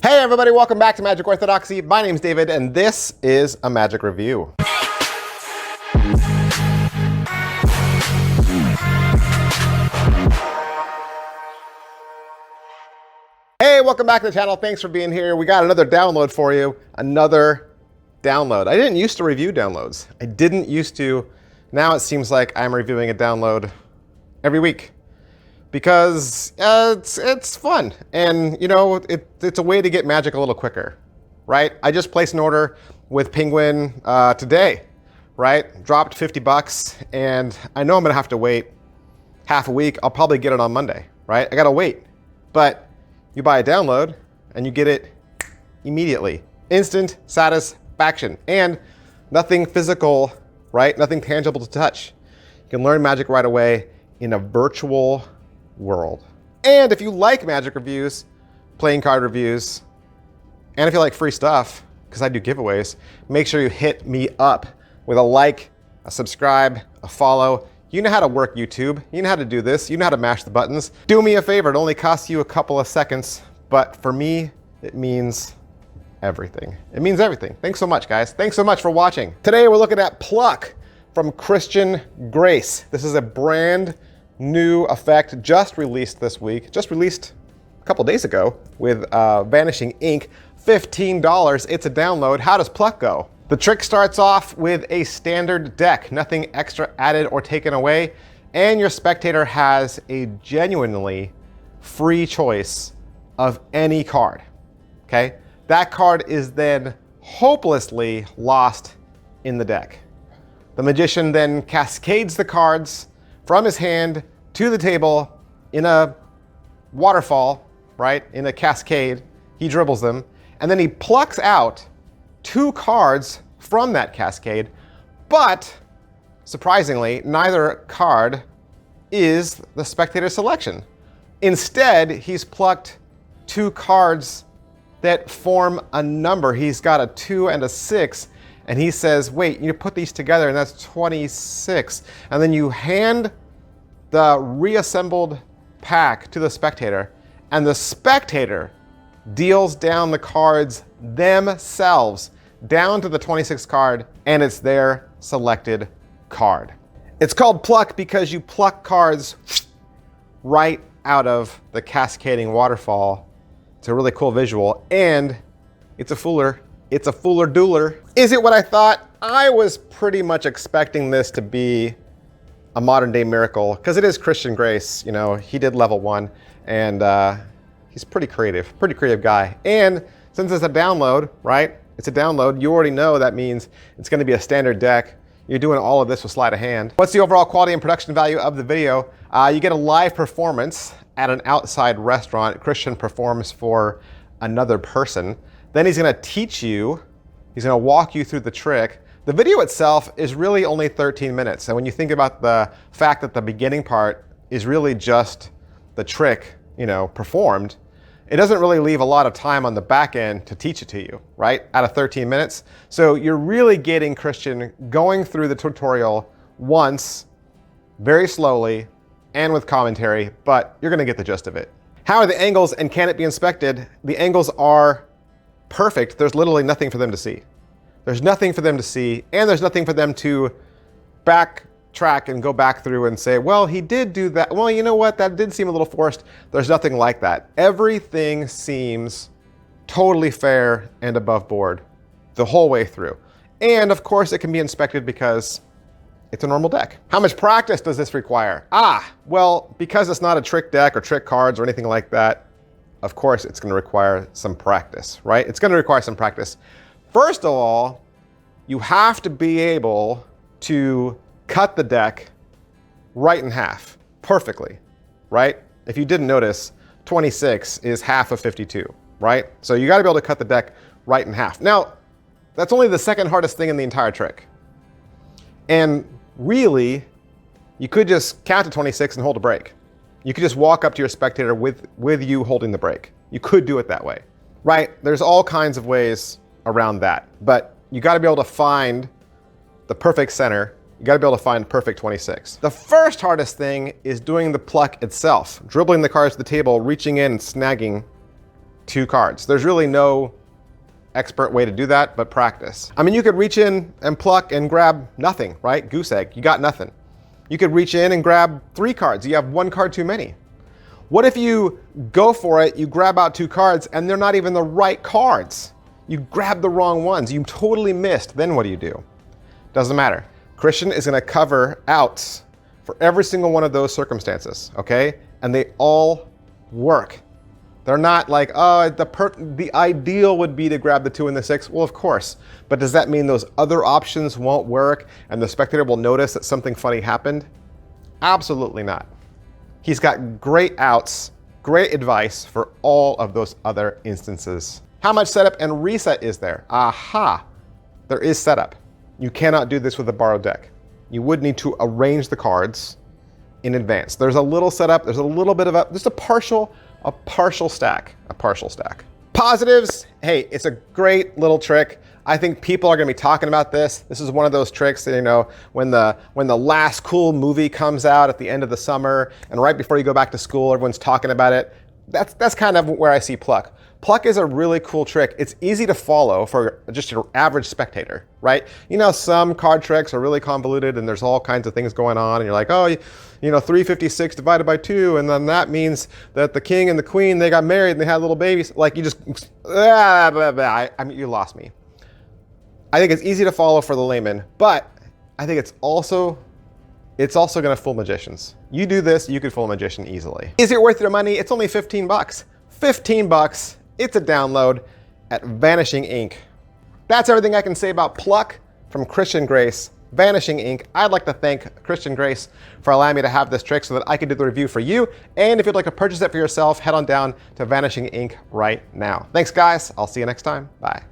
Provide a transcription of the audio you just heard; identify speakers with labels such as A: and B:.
A: Hey everybody, welcome back to Magic Orthodoxy. My name's David and this is a Magic Review. Hey, welcome back to the channel. Thanks for being here. We got another download for you. Another download. I didn't used to review downloads. I didn't used to. Now it seems like I'm reviewing a download every week because it's fun. And you know, it's a way to get magic a little quicker, right? I just placed an order with Penguin today, right? Dropped 50 bucks and I know I'm gonna have to wait half a week. I'll probably get it on Monday, right? I gotta wait, but you buy a download and you get it immediately. Instant satisfaction and nothing physical, right? Nothing tangible to touch. You can learn magic right away in a virtual world. And if you like magic reviews, playing card reviews, and if you like free stuff, because I do giveaways, make sure you hit me up with a like, a subscribe, a follow. You know how to work YouTube. You know how to do this. You know how to mash the buttons. Do me a favor. It only costs you a couple of seconds, but for me, it means everything. It means everything. Thanks so much, guys. Thanks so much for watching. Today, we're looking at Pluck from Christian Grace. This is a brand new effect just released this week. Just released a couple days ago with Vanishing Inc. $15. It's a download. How does Pluck go? The trick starts off with a standard deck, nothing extra added or taken away, and your spectator has a genuinely free choice of any card, okay? That card is then hopelessly lost in the deck. The magician then cascades the cards from his hand to the table in a waterfall, right? In a cascade, he dribbles them, and then he plucks out 2 cards from that cascade, but surprisingly, neither card is the spectator's selection. Instead, he's plucked 2 cards that form a number. He's got a 2 and a 6, and he says, wait, you put these together and that's 26. And then you hand the reassembled pack to the spectator, and the spectator deals down the cards themselves down to the 26th card, and it's their selected card. It's called Pluck because you pluck cards right out of the cascading waterfall. It's a really cool visual, and it's a fooler. It's a fooler dooler. Is it what I thought? I was pretty much expecting this to be a modern day miracle because it is Christian Grace. You know, he did level 1, and he's pretty creative guy. And since it's a download, right? It's a download. You already know that means it's going to be a standard deck. You're doing all of this with sleight of hand. What's the overall quality and production value of the video? You get a live performance at an outside restaurant. Christian performs for another person. Then he's going to teach you. He's going to walk you through the trick. The video itself is really only 13 minutes. And when you think about the fact that the beginning part is really just the trick, you know, performed, it doesn't really leave a lot of time on the back end to teach it to you, right? Out of 13 minutes. So you're really getting Christian going through the tutorial once, very slowly, and with commentary, but you're gonna get the gist of it. How are the angles and can it be inspected? The angles are perfect. There's literally nothing for them to see. There's nothing for them to see, and there's nothing for them to backtrack and go back through and say, well, he did do that. Well, you know what? That did seem a little forced. There's nothing like that. Everything seems totally fair and above board the whole way through. And of course, it can be inspected because it's a normal deck. How much practice does this require? Well, because it's not a trick deck or trick cards or anything like that, of course, it's going to require some practice, right? It's going to require some practice. First of all, you have to be able to cut the deck right in half perfectly, right? If you didn't notice, 26 is half of 52, right? So you got to be able to cut the deck right in half. Now, that's only the second hardest thing in the entire trick. And really, you could just count to 26 and hold a break. You could just walk up to your spectator with you holding the break. You could do it that way, right? There's all kinds of ways around that, but you got to be able to find the perfect center. You got to be able to find perfect 26. The first hardest thing is doing the pluck itself, dribbling the cards to the table, reaching in and snagging 2 cards. There's really no expert way to do that, but practice. I mean, you could reach in and pluck and grab nothing, right? Goose egg, you got nothing. You could reach in and grab 3 cards. You have 1 card too many. What if you go for it, you grab out 2 cards, and they're not even the right cards? You grab the wrong ones. You totally missed. Then what do? Doesn't matter. Christian is going to cover outs for every single one of those circumstances, okay? And they all work. They're not like, oh, the ideal would be to grab the 2 and the 6. Well, of course. But does that mean those other options won't work and the spectator will notice that something funny happened? Absolutely not. He's got great outs, great advice for all of those other instances. How much setup and reset is there? Aha, there is setup. You cannot do this with a borrowed deck. You would need to arrange the cards in advance. There's a little setup, there's a little bit of just a partial stack. Positives, hey, it's a great little trick. I think people are gonna be talking about this. This is one of those tricks that, you know, when the last cool movie comes out at the end of the summer and right before you go back to school, everyone's talking about it. That's kind of where I see Pluck. Pluck is a really cool trick. It's easy to follow for just your average spectator, right? You know, some card tricks are really convoluted and there's all kinds of things going on and you're like, oh, you know, 356 divided by 2, and then that means that the king and the queen, they got married and they had little babies. Like you just, I mean, you lost me. I think it's easy to follow for the layman, but I think it's also gonna fool magicians. You do this, you could fool a magician easily. Is it worth your money? It's only 15 bucks. 15 bucks. It's a download at Vanishing Inc. That's everything I can say about Pluck from Christian Grace, Vanishing Inc. I'd like to thank Christian Grace for allowing me to have this trick so that I could do the review for you. And if you'd like to purchase it for yourself, head on down to Vanishing Inc. right now. Thanks, guys. I'll see you next time. Bye.